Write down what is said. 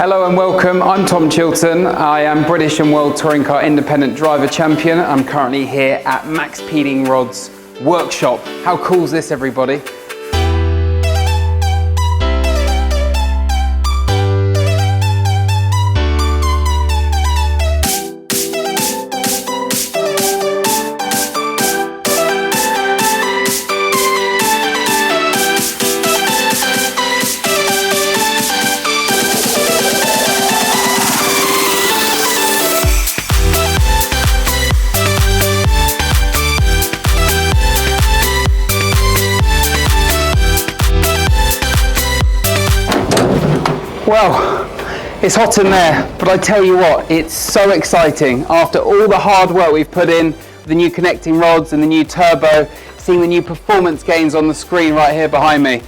Hello and welcome, I'm Tom Chilton. I am British and World Touring Car Independent Driver Champion. I'm currently here at MaXpeedingRods workshop. How cool is this, everybody? Well, it's hot in there, but I tell you what, it's so exciting. After all the hard work we've put in, the new connecting rods and the new turbo, seeing the new performance gains on the screen right here behind me.